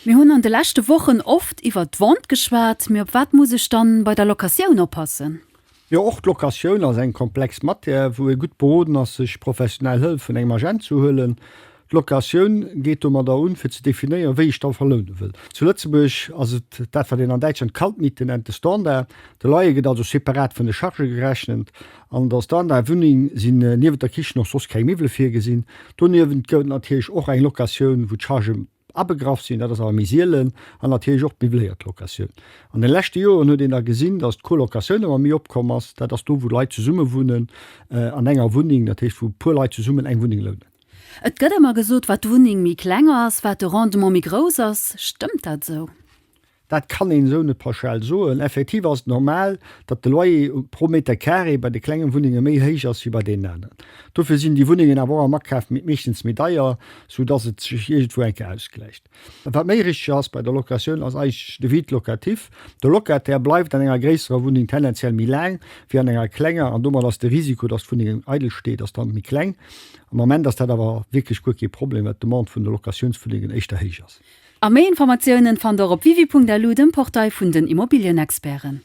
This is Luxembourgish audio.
Wir haben an den letzten Wochen oft über die Wand geschwärzt, mir was muss ich dann bei der Lokation aufpassen? Ja, auch die Lokation als ein komplex Materie, wo gut boden als sich professionell hilft von einem Agent zu hüllen. Die Lokation geht darum, für zu definieren, wie ich da verlohnen will. Zu Lützeburg, also das was in Deutschland Kaltmiete nennt, der Standard, der Leute geht also separat von der Charge gerechnet. An der Standardwohnung sind neben der Küche noch sonst keine Möbel für gesehen. Daneben gibt natürlich auch eine Lokation, wo die Charge abgegraft sind, das amüsieren an natürlich auch bibliert Lokation. An den letzten Jahren hat er gesehen, dass die Kolokation immer mehr abkommen ist, dass du wo Leute zusammen wohnen, an einer Wohnung, natürlich wo paar Leute zusammen eine Wohnung lohnen. Et gëtt immer gesot, wat d'Wohnung mi klenger ass, wat de Rendement mi gros ass, stimmt dat so? Dat kann en so net pauschal so. Effektiv as normal, dat de Leute pro Meter Carré bei de klengen Wohnungen méi héich ass wie bei den nennen. Dafür sind die Wohnungen awer Marktkraft mit mechtens Medaier, so dats et sich irgendwo enke ausgleicht. Wat méi rich ass bei der Lokation als eich de Wit lokativ. Der Lokat der bleibt an enger gräserer Wohnung tendenziell mi lang, wie an enger klenger, an dummer ass de Risiko, dat Wohnungen edel steht, ass dann mi kleng. Am moment ass dat awer wirklich gut ge Problem, de Mont vun der Lokationswohnungen echtter héich ass. Am méi Informationoen fan der op vivi.lu dem Portal vun den Immobilienexperen.